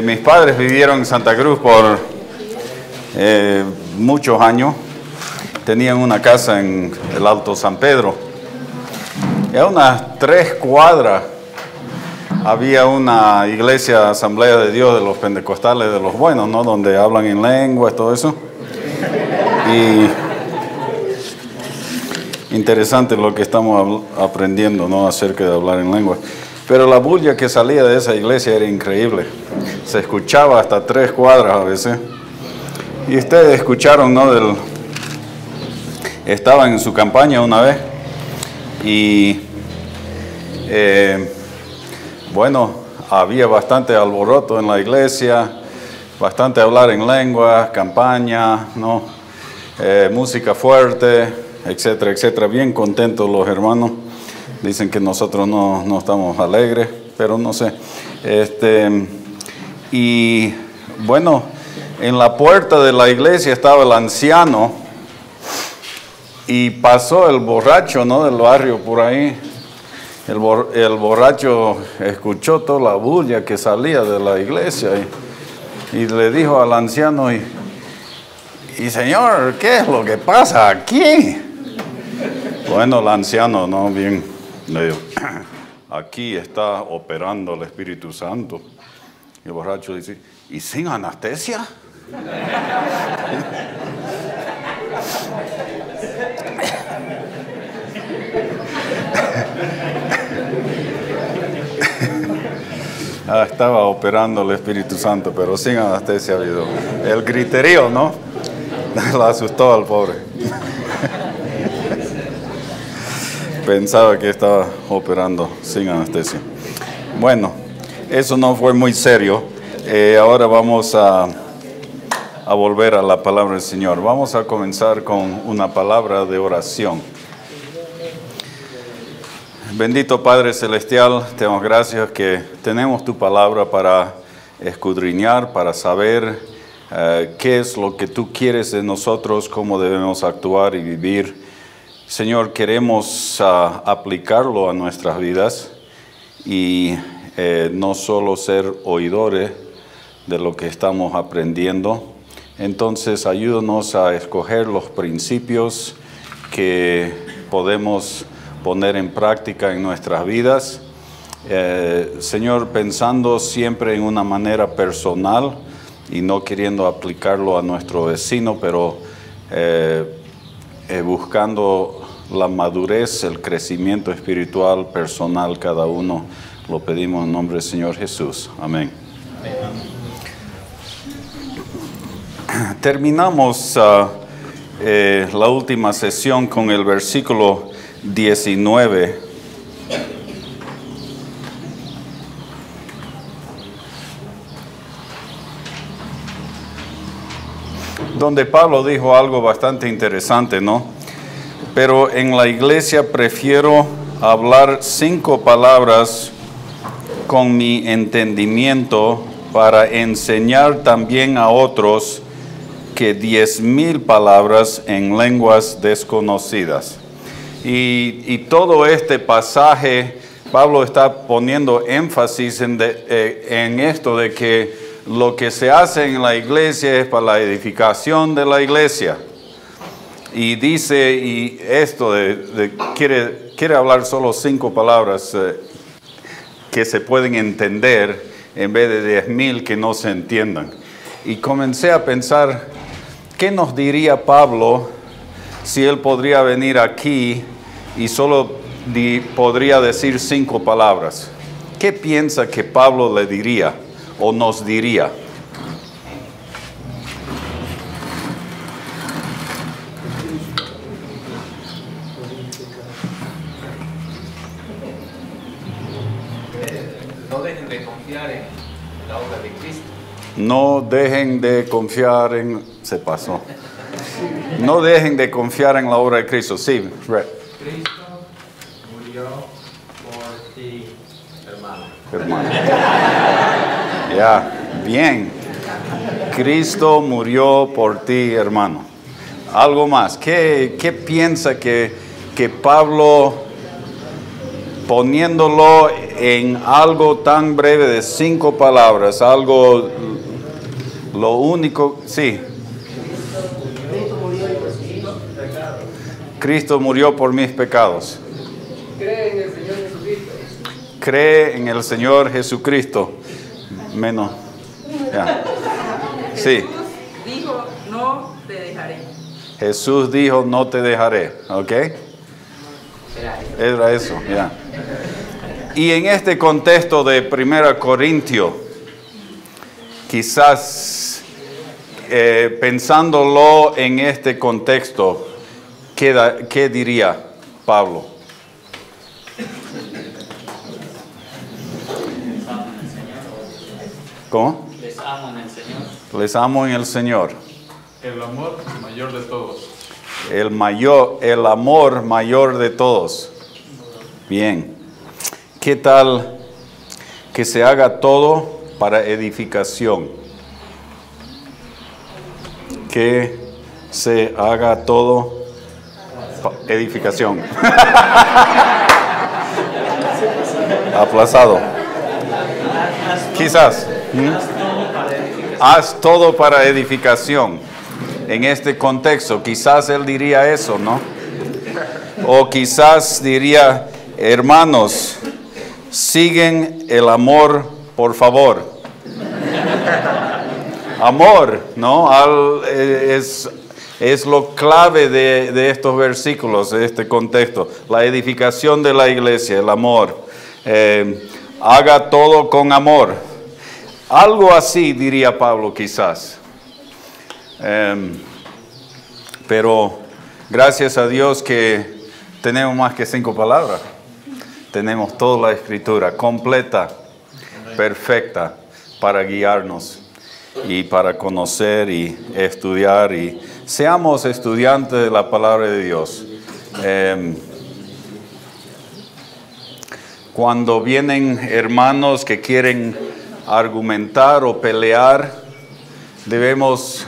Mis padres vivieron en Santa Cruz por muchos años. Tenían una casa en el Alto San Pedro. Y a unas 3 cuadras había una iglesia, Asamblea de Dios de los Pentecostales, de los buenos, ¿no? Donde hablan en lenguas, todo eso. Y interesante lo que estamos aprendiendo, ¿no? Acerca de hablar en lenguas. Pero la bulla que salía de esa iglesia era increíble. Se escuchaba hasta 3 cuadras a veces. Y ustedes escucharon, ¿no? Estaban en su campaña una vez. Y bueno, había bastante alboroto en la iglesia, bastante hablar en lenguas, campaña, ¿no? Música fuerte, etcétera, etcétera. Bien contentos los hermanos. Dicen que nosotros no estamos alegres, pero no sé. Y bueno, en la puerta de la iglesia estaba el anciano y pasó el borracho, ¿no? Del barrio por ahí. El borracho escuchó toda la bulla que salía de la iglesia y le dijo al anciano, y señor, ¿qué es lo que pasa aquí? Bueno, el anciano, ¿no? Bien, le dijo, aquí está operando el Espíritu Santo. Y el borracho dice, ¿y sin anestesia? Estaba operando el Espíritu Santo, pero sin anestesia habido. El griterío, ¿no? Lo asustó al pobre. Pensaba que estaba operando sin anestesia. Bueno, eso no fue muy serio. Ahora vamos a volver a la palabra del Señor. Vamos a comenzar con una palabra de oración. Bendito Padre Celestial, te damos gracias que tenemos tu palabra para escudriñar, para saber qué es lo que tú quieres de nosotros, cómo debemos actuar y vivir. Señor, queremos aplicarlo a nuestras vidas y no solo ser oidores de lo que estamos aprendiendo. Entonces, ayúdanos a escoger los principios que podemos poner en práctica en nuestras vidas. Señor, pensando siempre en una manera personal y no queriendo aplicarlo a nuestro vecino, pero buscando la madurez, el crecimiento espiritual personal cada uno. Lo pedimos en nombre del Señor Jesús. Amén. Terminamos la última sesión con el versículo 19. Donde Pablo dijo algo bastante interesante, ¿no? Pero en la iglesia prefiero hablar 5 palabras con mi entendimiento para enseñar también a otros que 10,000 palabras en lenguas desconocidas. Y todo este pasaje, Pablo está poniendo énfasis en esto de que lo que se hace en la iglesia es para la edificación de la iglesia. Y dice, y esto quiere hablar solo 5 palabras que se pueden entender en vez de 10,000 que no se entiendan. Y comencé a pensar, ¿qué nos diría Pablo si él podría venir aquí y solo podría decir 5 palabras? ¿Qué piensa que Pablo le diría o nos diría? No dejen de confiar en la obra de Cristo. No dejen de confiar en... Se pasó. No dejen de confiar en la obra de Cristo. Sí, Red. Cristo murió por ti, hermano. Hermano. Ya, bien. Cristo murió por ti, hermano. Algo más. ¿Qué piensa que Pablo, poniéndolo en algo tan breve de 5 palabras, algo, lo único, sí. Cristo murió por mis pecados. Cree en el Señor Jesucristo. Cree en el Señor Jesucristo. Menos. Ya. Sí. Jesús dijo, no te dejaré. Jesús dijo, no te dejaré. ¿Ok? Era eso, ya. Y en este contexto de 1 Corintios, quizás pensándolo en este contexto, ¿qué diría Pablo? ¿Cómo? Les amo en el Señor. Les amo en el Señor. El amor mayor de todos. El amor mayor de todos. Bien. ¿Qué tal que se haga todo para edificación? Que se haga todo edificación. Aplazado. Quizás. Haz todo para edificación. En este contexto, quizás él diría eso, ¿no? O quizás diría, hermanos, siguen el amor, por favor. Amor, ¿no? Es lo clave de estos versículos, de este contexto. La edificación de la iglesia, el amor. Haga todo con amor. Algo así diría Pablo quizás. Pero gracias a Dios que tenemos más que 5 palabras. Tenemos toda la escritura completa, perfecta, para guiarnos y para conocer y estudiar. Y seamos estudiantes de la palabra de Dios. Cuando vienen hermanos que quieren argumentar o pelear, debemos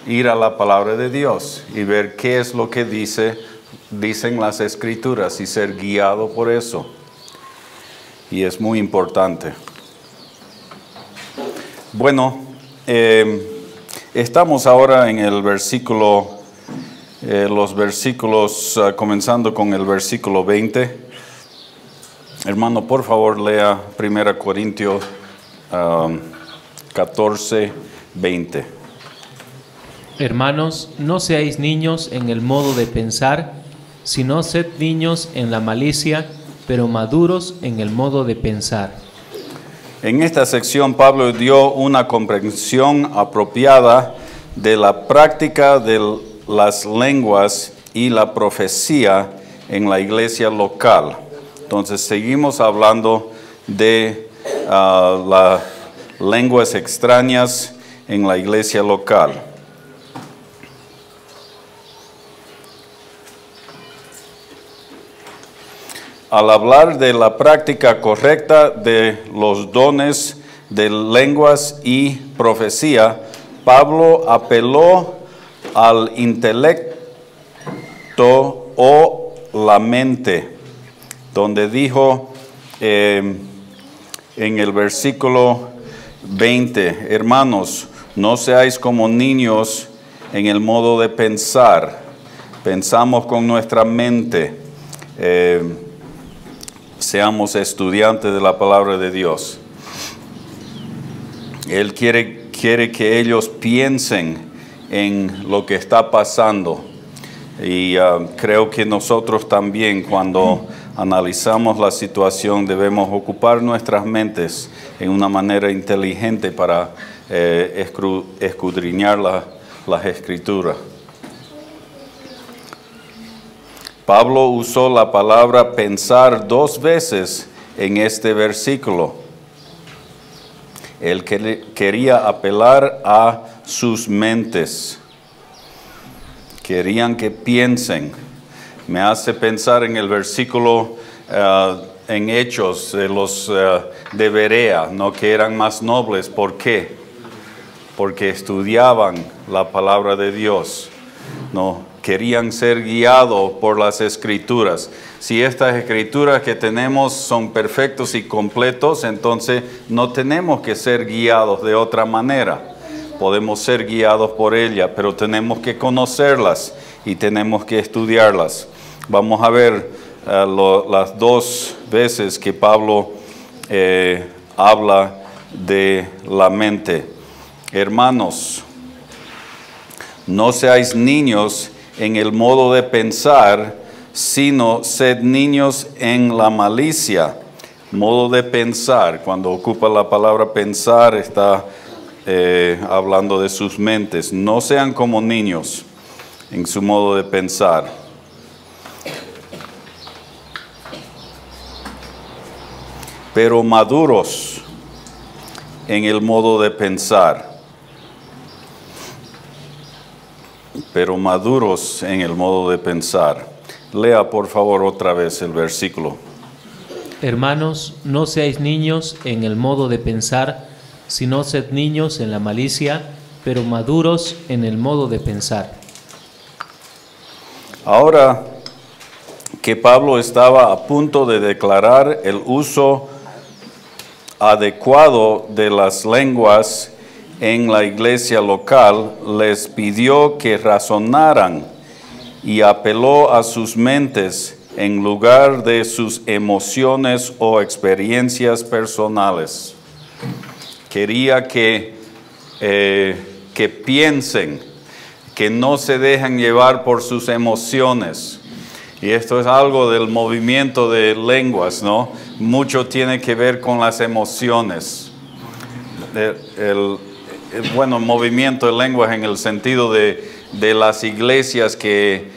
ir a la palabra de Dios y ver qué es lo que dicen las escrituras y ser guiado por eso. Y es muy importante. Bueno, estamos ahora en el versículo, los versículos, comenzando con el versículo 20. Hermano, por favor, lea 1 Corintios 14, 20. Hermanos, no seáis niños en el modo de pensar, sino sed niños en la malicia, pero maduros en el modo de pensar. En esta sección Pablo dio una comprensión apropiada de la práctica de las lenguas y la profecía en la iglesia local. Entonces seguimos hablando de las lenguas extrañas en la iglesia local. Al hablar de la práctica correcta de los dones de lenguas y profecía, Pablo apeló al intelecto o la mente, donde dijo en el versículo 20, hermanos, no seáis como niños en el modo de pensar. Pensamos con nuestra mente. Seamos estudiantes de la palabra de Dios. Él quiere que ellos piensen en lo que está pasando. Y creo que nosotros también, cuando analizamos la situación, debemos ocupar nuestras mentes en una manera inteligente para escudriñar las escrituras. Pablo usó la palabra pensar 2 veces en este versículo. Él quería apelar a sus mentes. Querían que piensen. Me hace pensar en el versículo en Hechos de los de Berea, ¿no? Que eran más nobles. ¿Por qué? Porque estudiaban la palabra de Dios, ¿no? querían ser guiados por las Escrituras. Si estas Escrituras que tenemos son perfectos y completos, entonces no tenemos que ser guiados de otra manera. Podemos ser guiados por ellas, pero tenemos que conocerlas y tenemos que estudiarlas. Vamos a ver las dos veces que Pablo habla de la mente. Hermanos, no seáis niños en el modo de pensar, sino sed niños en la malicia. Modo de pensar, cuando ocupa la palabra pensar, está hablando de sus mentes. No sean como niños en su modo de pensar. Pero maduros en el modo de pensar. Pero maduros en el modo de pensar. Lea por favor otra vez el versículo. Hermanos, no seáis niños en el modo de pensar, sino sed niños en la malicia, pero maduros en el modo de pensar. Ahora que Pablo estaba a punto de declarar el uso adecuado de las lenguas en la iglesia local, les pidió que razonaran y apeló a sus mentes en lugar de sus emociones o experiencias personales. Quería que piensen, que no se dejen llevar por sus emociones. Y esto es algo del movimiento de lenguas, ¿no? Mucho tiene que ver con las emociones. Bueno, movimiento de lenguas en el sentido de las iglesias que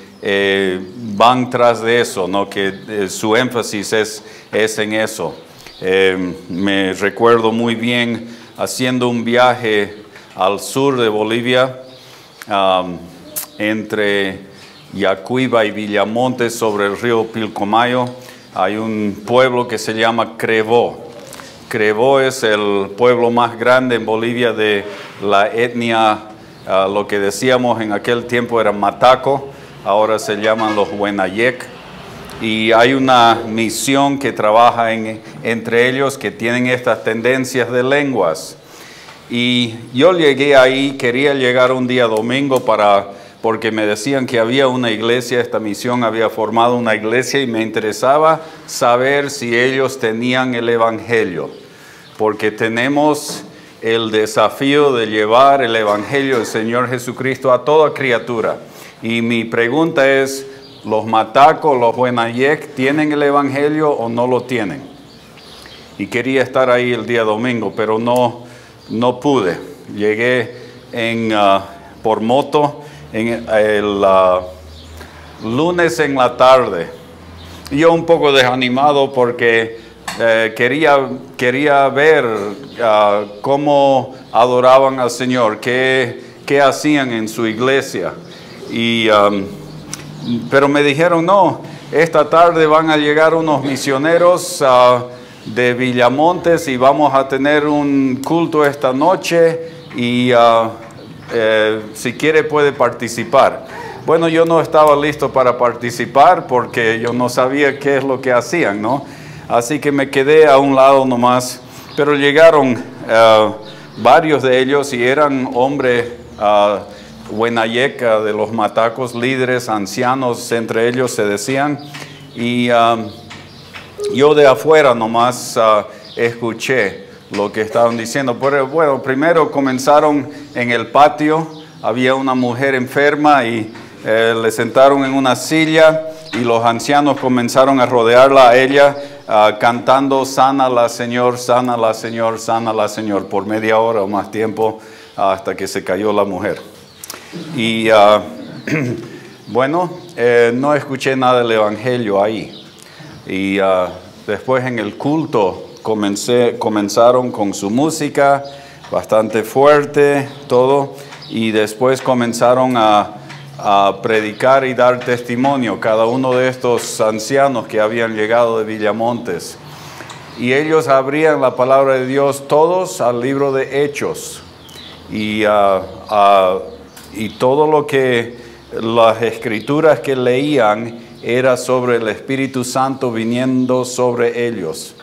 van tras de eso, ¿no? Que su énfasis es en eso. Me recuerdo muy bien haciendo un viaje al sur de Bolivia, entre Yacuiba y Villamontes, sobre el río Pilcomayo. Hay un pueblo que se llama Crevó. Crevó es el pueblo más grande en Bolivia de la etnia, lo que decíamos en aquel tiempo era Mataco, ahora se llaman los Huenayek. Y hay una misión que trabaja entre ellos que tienen estas tendencias de lenguas. Y yo llegué ahí, quería llegar un día domingo porque me decían que había una iglesia, esta misión había formado una iglesia y me interesaba saber si ellos tenían el evangelio, porque tenemos el desafío de llevar el evangelio del Señor Jesucristo a toda criatura. Y mi pregunta es, ¿los Matacos, los Huenayek, tienen el evangelio o no lo tienen? Y quería estar ahí el día domingo, pero no pude. Llegué por moto el lunes en la tarde. Yo un poco desanimado porque quería ver cómo adoraban al Señor, qué hacían en su iglesia. Pero me dijeron, no, esta tarde van a llegar unos misioneros de Villamontes y vamos a tener un culto esta noche y si quiere puede participar. Bueno, yo no estaba listo para participar porque yo no sabía qué es lo que hacían, ¿no? Así que me quedé a un lado nomás, pero llegaron varios de ellos y eran hombres Huenayek, de los Matacos, líderes, ancianos, entre ellos se decían, y yo de afuera nomás escuché lo que estaban diciendo. Pero bueno, primero comenzaron en el patio, había una mujer enferma y le sentaron en una silla y los ancianos comenzaron a rodearla a ella, cantando Sánala Señor, Sánala Señor, Sánala Señor, por media hora o más tiempo, hasta que se cayó la mujer. Y bueno, no escuché nada del evangelio ahí. Y después en el culto comenzaron con su música bastante fuerte, todo, y después comenzaron a predicar y dar testimonio cada uno de estos ancianos que habían llegado de Villamontes. Y ellos abrían la palabra de Dios todos al libro de Hechos. Y todo lo que las escrituras que leían era sobre el Espíritu Santo viniendo sobre ellos.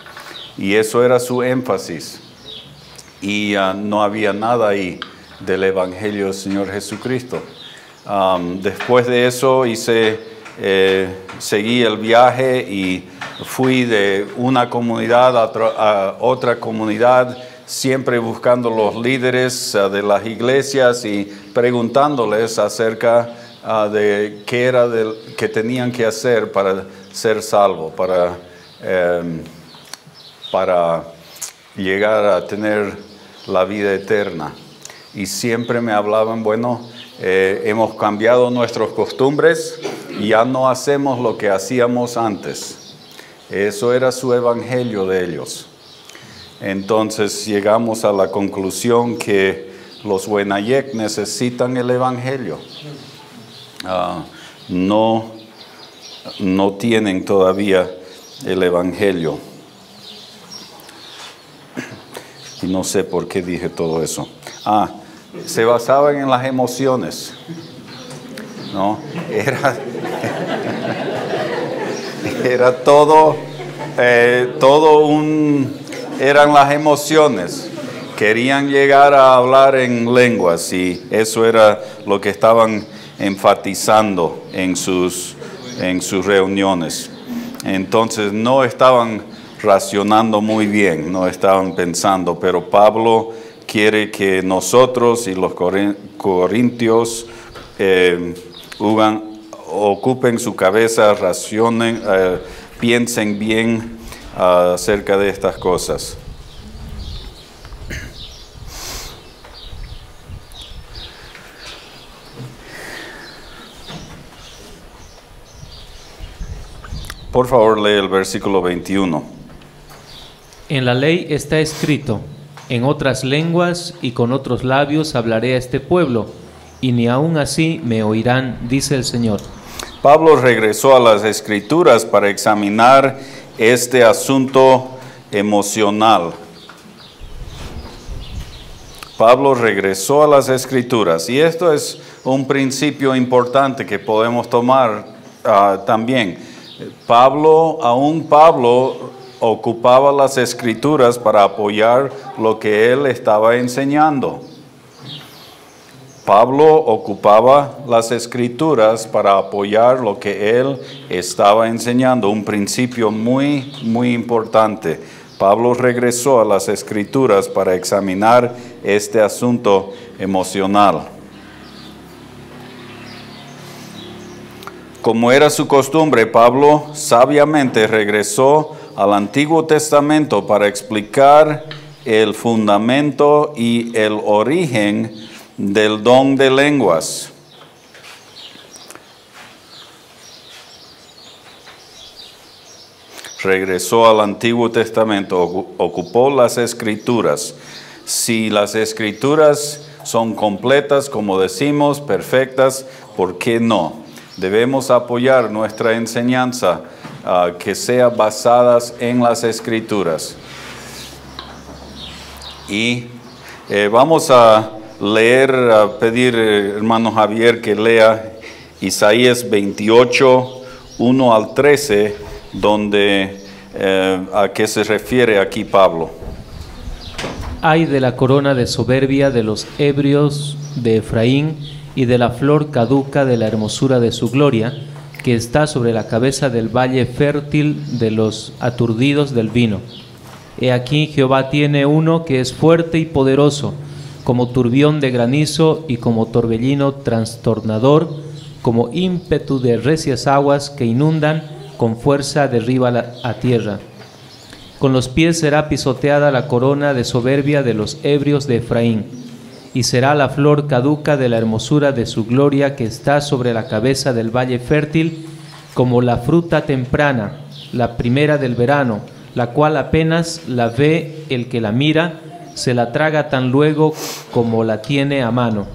Y eso era su énfasis. Y no había nada ahí del Evangelio del Señor Jesucristo. Después de eso seguí el viaje y fui de una comunidad a otra comunidad, siempre buscando los líderes de las iglesias y preguntándoles acerca de qué era que tenían que hacer para ser salvos, para llegar a tener la vida eterna. Y siempre me hablaban, bueno, hemos cambiado nuestras costumbres y ya no hacemos lo que hacíamos antes. Eso era su evangelio de ellos. Entonces llegamos a la conclusión que los Wenayek necesitan el evangelio. No tienen todavía el evangelio. Y no sé por qué dije todo eso. Se basaban en las emociones. ¿No? Era todo eran las emociones. Querían llegar a hablar en lenguas y eso era lo que estaban enfatizando en sus reuniones. Entonces no estaban racionando muy bien, no estaban pensando, pero Pablo quiere que nosotros y los corintios ocupen su cabeza, racionen, piensen bien acerca de estas cosas. Por favor, lee el versículo 21. En la ley está escrito: en otras lenguas y con otros labios hablaré a este pueblo, y ni aun así me oirán, dice el Señor. Pablo regresó a las Escrituras para examinar este asunto emocional. Pablo regresó a las Escrituras, y esto es un principio importante que podemos tomar también. Pablo ocupaba las Escrituras para apoyar lo que él estaba enseñando. Pablo ocupaba las Escrituras para apoyar lo que él estaba enseñando, un principio muy, muy importante. Pablo regresó a las Escrituras para examinar este asunto emocional. Como era su costumbre, Pablo sabiamente regresó al Antiguo Testamento para explicar el fundamento y el origen del don de lenguas. Regresó al Antiguo Testamento, ocupó las Escrituras. Si las Escrituras son completas, como decimos, perfectas, ¿por qué no? Debemos apoyar nuestra enseñanza que sea basadas en las Escrituras. Y vamos a leer, a pedir, hermano Javier, que lea Isaías 28, 1 al 13, donde a qué se refiere aquí Pablo. Ay de la corona de soberbia de los ebrios de Efraín y de la flor caduca de la hermosura de su gloria, que está sobre la cabeza del valle fértil de los aturdidos del vino. He aquí Jehová tiene uno que es fuerte y poderoso, como turbión de granizo y como torbellino trastornador, como ímpetu de recias aguas que inundan, con fuerza derriba a tierra. Con los pies será pisoteada la corona de soberbia de los ebrios de Efraín, y será la flor caduca de la hermosura de su gloria que está sobre la cabeza del valle fértil, como la fruta temprana, la primera del verano, la cual apenas la ve el que la mira, se la traga tan luego como la tiene a mano.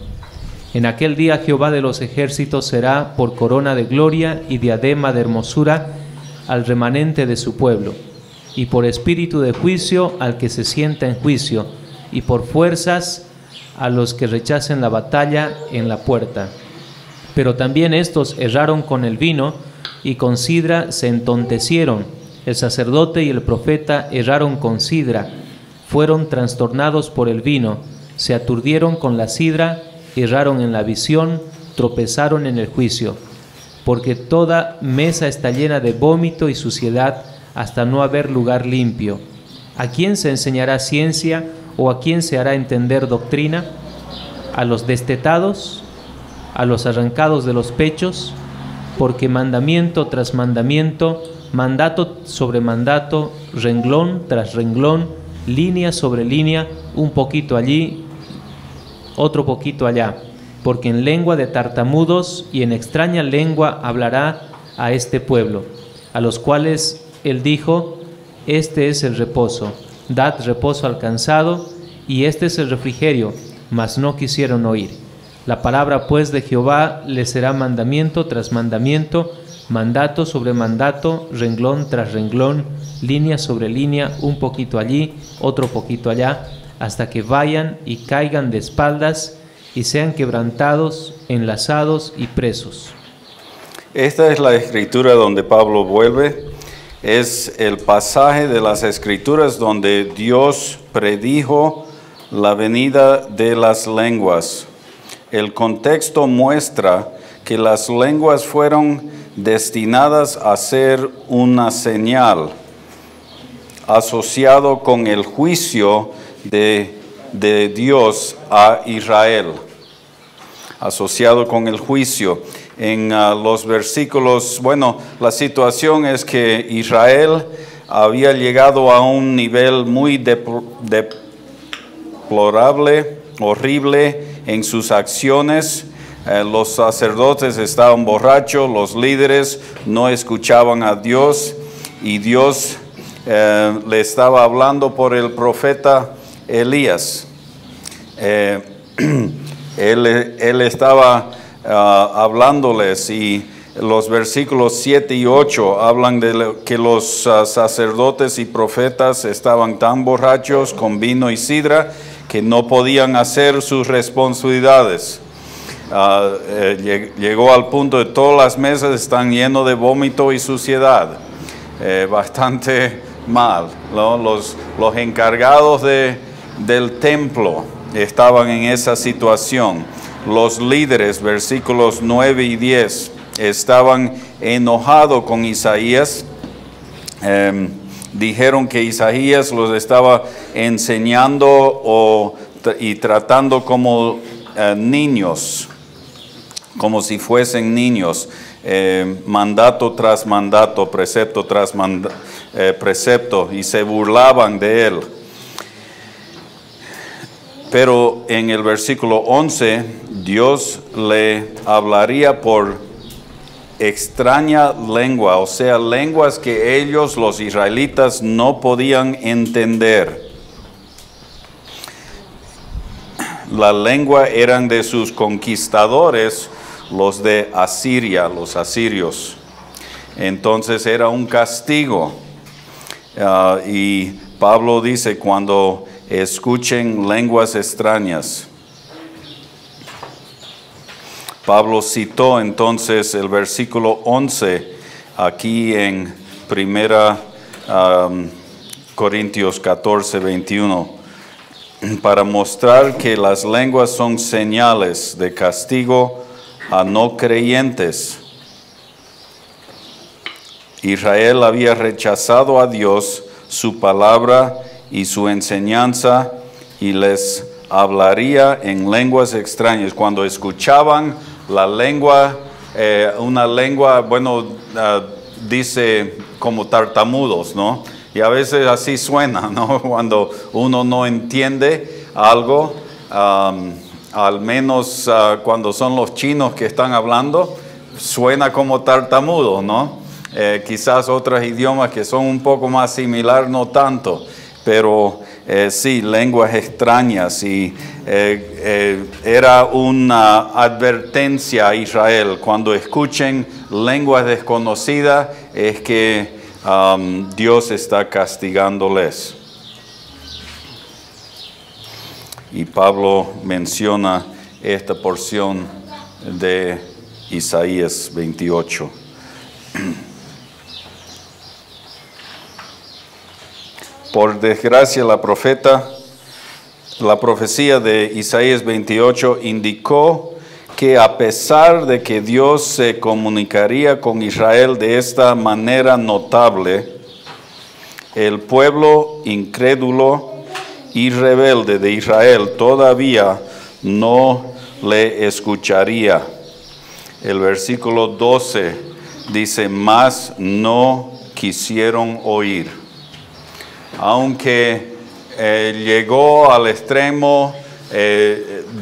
En aquel día Jehová de los ejércitos será por corona de gloria y diadema de hermosura al remanente de su pueblo, y por espíritu de juicio al que se sienta en juicio, y por fuerzas a los que rechacen la batalla en la puerta. Pero también estos erraron con el vino y con sidra se entontecieron. El sacerdote y el profeta erraron con sidra, fueron trastornados por el vino, se aturdieron con la sidra, erraron en la visión, tropezaron en el juicio. Porque toda mesa está llena de vómito y suciedad hasta no haber lugar limpio. ¿A quién se enseñará ciencia o a quién se hará entender doctrina? ¿A los destetados? ¿A los arrancados de los pechos? Porque mandamiento tras mandamiento, mandato sobre mandato, renglón tras renglón, línea sobre línea, un poquito allí, otro poquito allá. Porque en lengua de tartamudos y en extraña lengua hablará a este pueblo, a los cuales él dijo: este es el reposo, dad reposo al cansado, y este es el refrigerio, mas no quisieron oír. La palabra pues de Jehová les será mandamiento tras mandamiento, mandato sobre mandato, renglón tras renglón, línea sobre línea, un poquito allí, otro poquito allá, hasta que vayan y caigan de espaldas y sean quebrantados, enlazados y presos. Esta es la escritura donde Pablo vuelve. Es el pasaje de las escrituras donde Dios predijo la venida de las lenguas. El contexto muestra que las lenguas fueron destinadas a ser una señal asociado con el juicio de Dios a Israel, asociado con el juicio. En los versículos, bueno, la situación es que Israel había llegado a un nivel muy deplorable, horrible en sus acciones. Los sacerdotes estaban borrachos, los líderes no escuchaban a Dios, y Dios le estaba hablando por el profeta Elías. Él estaba hablándoles, y los versículos 7 y 8 hablan de que los sacerdotes y profetas estaban tan borrachos con vino y sidra que no podían hacer sus responsabilidades. Llegó al punto de todas las mesas están llenas de vómito y suciedad. Bastante mal, ¿no? Los encargados del templo estaban en esa situación. Los líderes, versículos 9 y 10, estaban enojados con Isaías. Dijeron que Isaías los estaba enseñando y tratando como niños, como si fuesen niños, mandato tras mandato, precepto tras precepto, y se burlaban de él. Pero en el versículo 11, Dios le hablaría por extraña lengua, o sea, lenguas que ellos, los israelitas, no podían entender. La lengua eran de sus conquistadores, los de Asiria, los asirios. Entonces era un castigo. Y Pablo dice, cuando escuchen lenguas extrañas. Pablo citó entonces el versículo 11 aquí en 1 Corintios 14, 21, para mostrar que las lenguas son señales de castigo a no creyentes. Israel había rechazado a Dios, su palabra y su enseñanza, y les hablaría en lenguas extrañas. Cuando escuchaban la lengua, una lengua, dice como tartamudos, ¿no? Y a veces así suena, ¿no? Cuando uno no entiende algo, al menos cuando son los chinos que están hablando, suena como tartamudo, ¿no? Quizás otros idiomas que son un poco más similares, no tanto, pero sí, lenguas extrañas, y era una advertencia a Israel: cuando escuchen lenguas desconocidas es que Dios está castigándoles. Y Pablo menciona esta porción de Isaías 28. Por desgracia, la profecía de Isaías 28 indicó que a pesar de que Dios se comunicaría con Israel de esta manera notable, el pueblo incrédulo y rebelde de Israel todavía no le escucharía. El versículo 12 dice, mas no quisieron oír. Aunque llegó al extremo,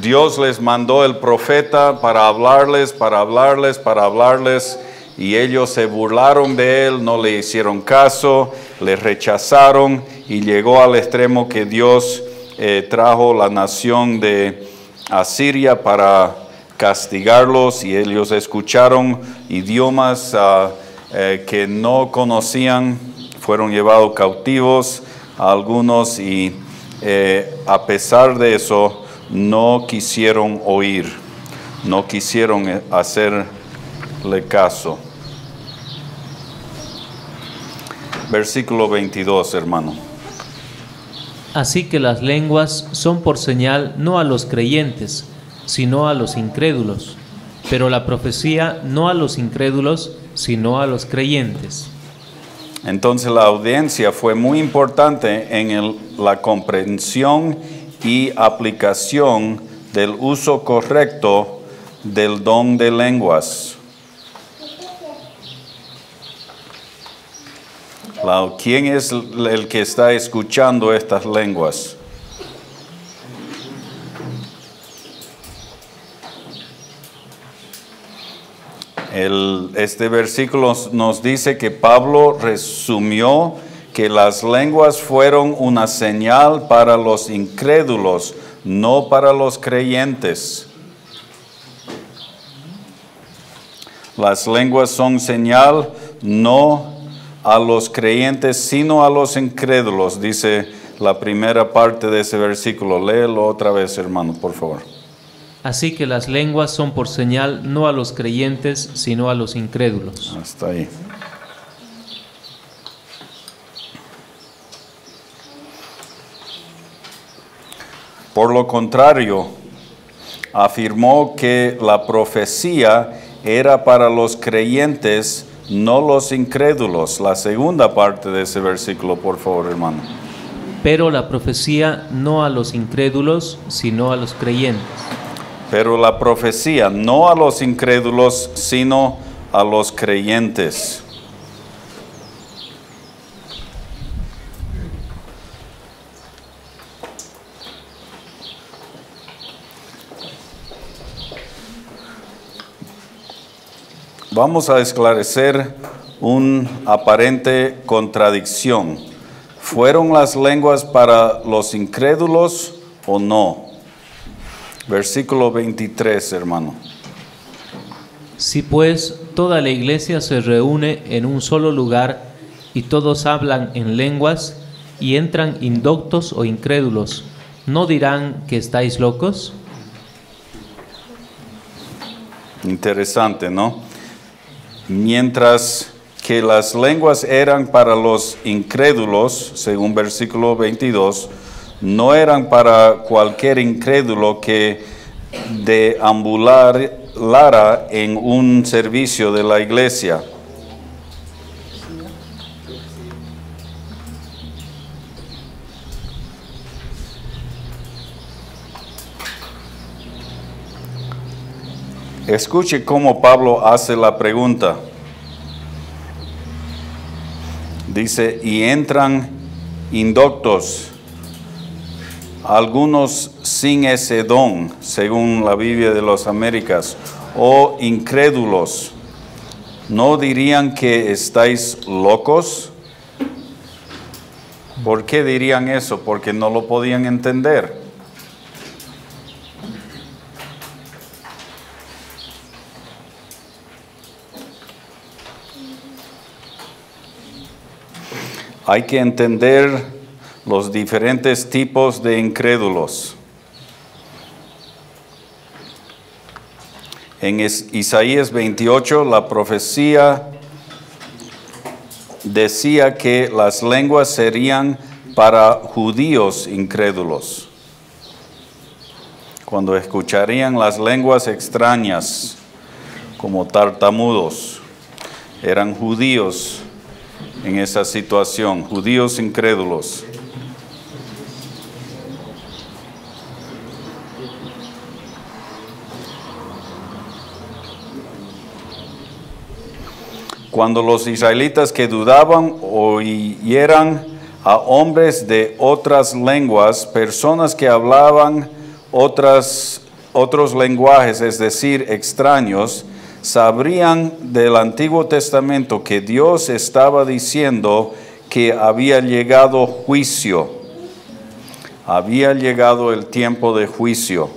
Dios les mandó el profeta para hablarles, y ellos se burlaron de él, no le hicieron caso, le rechazaron, y llegó al extremo que Dios trajo la nación de Asiria para castigarlos, y ellos escucharon idiomas que no conocían, fueron llevados cautivos a algunos, y a pesar de eso no quisieron oír, no quisieron hacerle caso. Versículo 22, hermano. Así que las lenguas son por señal no a los creyentes, sino a los incrédulos, pero la profecía no a los incrédulos, sino a los creyentes. Entonces la audiencia fue muy importante en la comprensión y aplicación del uso correcto del don de lenguas. ¿Quién es el que está escuchando estas lenguas? Este versículo nos dice que Pablo resumió que las lenguas fueron una señal para los incrédulos, no para los creyentes. Las lenguas son señal no a los creyentes, sino a los incrédulos, dice la primera parte de ese versículo. Léelo otra vez, hermano, por favor. Así que las lenguas son por señal no a los creyentes, sino a los incrédulos. Hasta ahí. Por lo contrario, afirmó que la profecía era para los creyentes, no los incrédulos. La segunda parte de ese versículo, por favor, hermano. Pero la profecía no a los incrédulos, sino a los creyentes. Pero la profecía no a los incrédulos, sino a los creyentes. Vamos a esclarecer una aparente contradicción. ¿Fueron las lenguas para los incrédulos o no? Versículo 23, hermano. Si pues toda la iglesia se reúne en un solo lugar y todos hablan en lenguas y entran indoctos o incrédulos, ¿no dirán que estáis locos? Interesante, ¿no? Mientras que las lenguas eran para los incrédulos, según versículo 22, no eran para cualquier incrédulo que deambulara en un servicio de la iglesia. Escuche cómo Pablo hace la pregunta. Dice, y entran indoctos, algunos sin ese don, según la Biblia de las Américas, o incrédulos, ¿no dirían que estáis locos? ¿Por qué dirían eso? Porque no lo podían entender. Hay que entender los diferentes tipos de incrédulos. En Isaías 28 la profecía decía que las lenguas serían para judíos incrédulos. Cuando escucharían las lenguas extrañas como tartamudos, eran judíos en esa situación, judíos incrédulos. Cuando los israelitas que dudaban oyeran a hombres de otras lenguas, personas que hablaban otros lenguajes, es decir, extraños, sabrían del Antiguo Testamento que Dios estaba diciendo que había llegado juicio, había llegado el tiempo de juicio.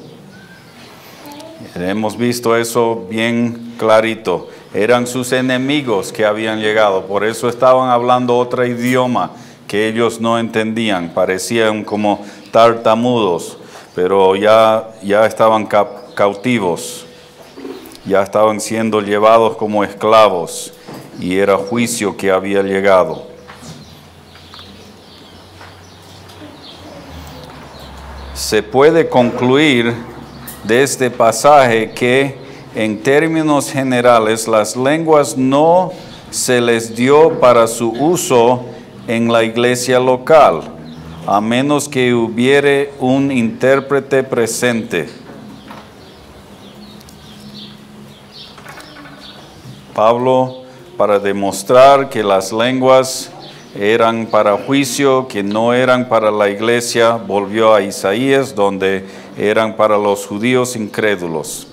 Hemos visto eso bien clarito. Eran sus enemigos que habían llegado, por eso estaban hablando otro idioma que ellos no entendían, parecían como tartamudos, pero ya estaban cautivos, ya estaban siendo llevados como esclavos y era juicio que había llegado. Se puede concluir de este pasaje que en términos generales, las lenguas no se les dio para su uso en la iglesia local, a menos que hubiere un intérprete presente. Pablo, para demostrar que las lenguas eran para juicio, que no eran para la iglesia, volvió a Isaías, donde eran para los judíos incrédulos.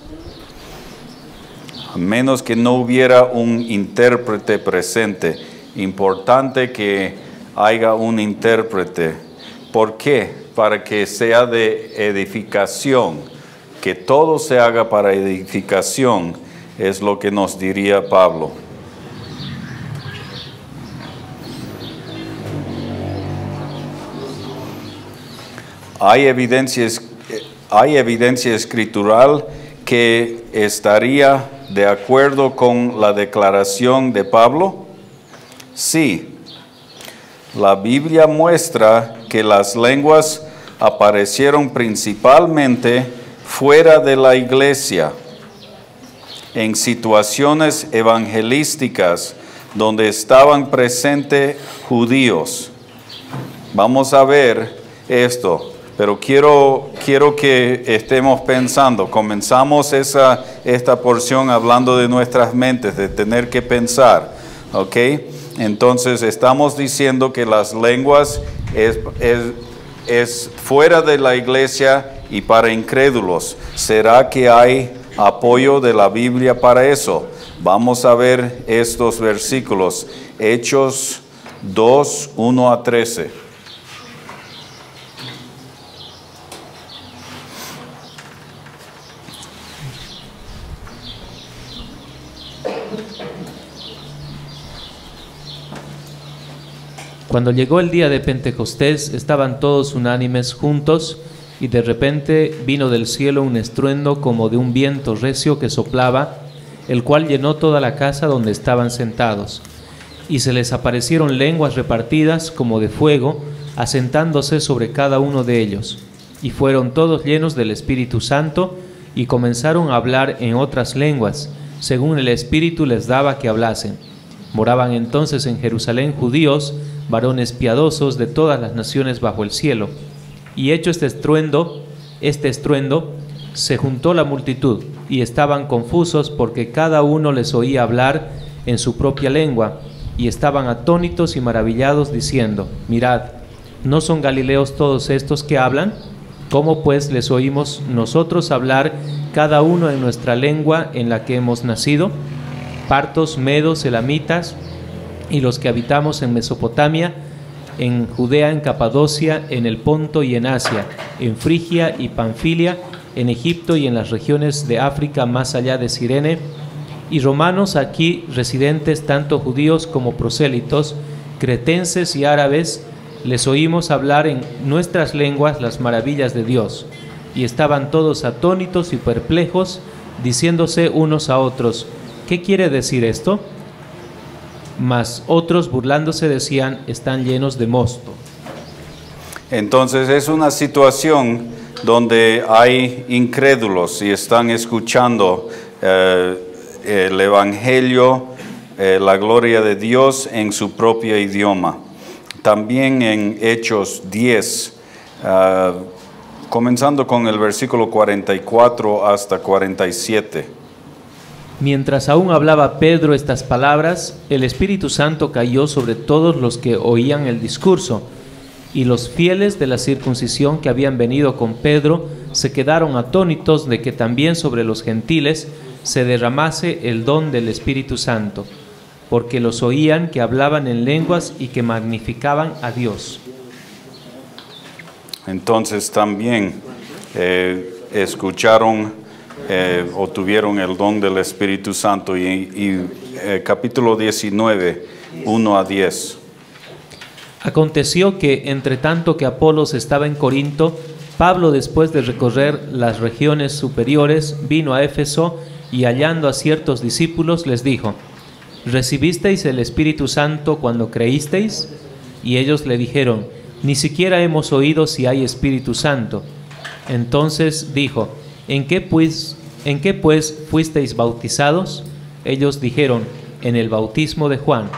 A menos que no hubiera un intérprete presente. Importante que haya un intérprete. ¿Por qué? Para que sea de edificación. Que todo se haga para edificación, es lo que nos diría Pablo. Hay evidencia escritural que estaría de acuerdo con la declaración de Pablo. Sí, la Biblia muestra que las lenguas aparecieron principalmente fuera de la iglesia, en situaciones evangelísticas donde estaban presentes judíos. Vamos a ver esto. Pero quiero que estemos pensando. Comenzamos esta porción hablando de nuestras mentes, de tener que pensar, ¿ok? Entonces estamos diciendo que las lenguas es fuera de la iglesia y para incrédulos. ¿Será que hay apoyo de la Biblia para eso? Vamos a ver estos versículos. Hechos 2, 1 a 13. Cuando llegó el día de Pentecostés, estaban todos unánimes juntos, y de repente vino del cielo un estruendo como de un viento recio que soplaba, el cual llenó toda la casa donde estaban sentados. Y se les aparecieron lenguas repartidas como de fuego, asentándose sobre cada uno de ellos. Y fueron todos llenos del Espíritu Santo, y comenzaron a hablar en otras lenguas, según el Espíritu les daba que hablasen. Moraban entonces en Jerusalén judíos, varones piadosos de todas las naciones bajo el cielo. Y hecho este estruendo, se juntó la multitud, y estaban confusos porque cada uno les oía hablar en su propia lengua, y estaban atónitos y maravillados, diciendo: Mirad, ¿no son galileos todos estos que hablan? ¿Cómo pues les oímos nosotros hablar cada uno en nuestra lengua en la que hemos nacido? Partos, medos, elamitas, y los que habitamos en Mesopotamia, en Judea, en Capadocia, en el Ponto y en Asia, en Frigia y Panfilia, en Egipto y en las regiones de África más allá de Cirene, y romanos aquí residentes, tanto judíos como prosélitos, cretenses y árabes, les oímos hablar en nuestras lenguas las maravillas de Dios. Y estaban todos atónitos y perplejos, diciéndose unos a otros, ¿qué quiere decir esto? Mas otros, burlándose, decían, están llenos de mosto. Entonces es una situación donde hay incrédulos y están escuchando el Evangelio, la gloria de Dios en su propio idioma. También en Hechos 10, comenzando con el versículo 44 hasta 47. Mientras aún hablaba Pedro estas palabras, el Espíritu Santo cayó sobre todos los que oían el discurso, y los fieles de la circuncisión que habían venido con Pedro se quedaron atónitos de que también sobre los gentiles se derramase el don del Espíritu Santo, porque los oían que hablaban en lenguas y que magnificaban a Dios. Entonces también escucharon o tuvieron el don del Espíritu Santo. Capítulo 19, 1 a 10. Aconteció que, entre tanto que Apolos estaba en Corinto, Pablo, después de recorrer las regiones superiores, vino a Éfeso y, hallando a ciertos discípulos, les dijo, ¿recibisteis el Espíritu Santo cuando creísteis? Y ellos le dijeron, ni siquiera hemos oído si hay Espíritu Santo. Entonces dijo, ¿En qué pues fuisteis bautizados? Ellos dijeron, en el bautismo de Juan.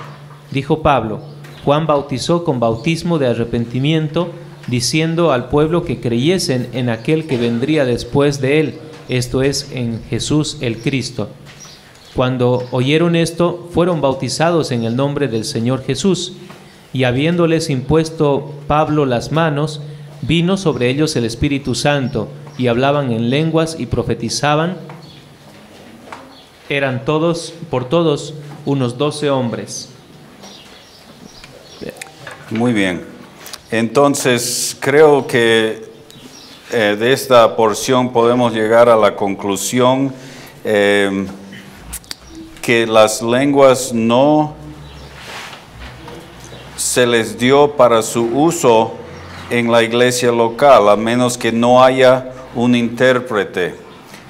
Dijo Pablo, Juan bautizó con bautismo de arrepentimiento, diciendo al pueblo que creyesen en aquel que vendría después de él, esto es, en Jesús el Cristo. Cuando oyeron esto, fueron bautizados en el nombre del Señor Jesús, y habiéndoles impuesto Pablo las manos, vino sobre ellos el Espíritu Santo, y hablaban en lenguas y profetizaban. Eran todos, por todos, unos 12 hombres. Muy bien. Entonces, creo que de esta porción podemos llegar a la conclusión que las lenguas no se les dio para su uso en la iglesia local, a menos que no haya un intérprete.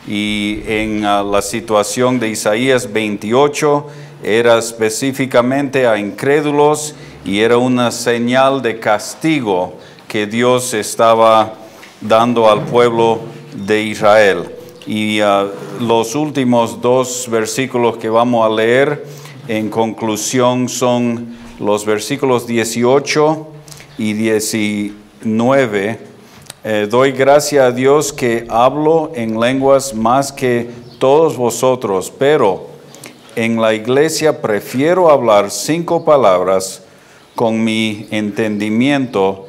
Y en la situación de Isaías 28 era específicamente a incrédulos y era una señal de castigo que Dios estaba dando al pueblo de Israel. Y los últimos dos versículos que vamos a leer en conclusión son los versículos 18 y 19. Doy gracias a Dios que hablo en lenguas más que todos vosotros, pero en la iglesia prefiero hablar 5 palabras con mi entendimiento.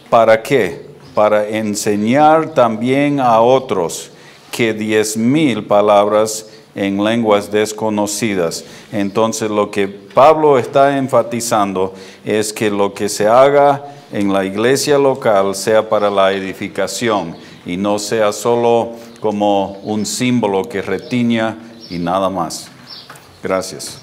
¿Para qué? Para enseñar también a otros, que 10,000 palabras en lenguas desconocidas. Entonces lo que Pablo está enfatizando es que lo que se haga en la iglesia local sea para la edificación y no sea solo como un símbolo que retiña y nada más. Gracias.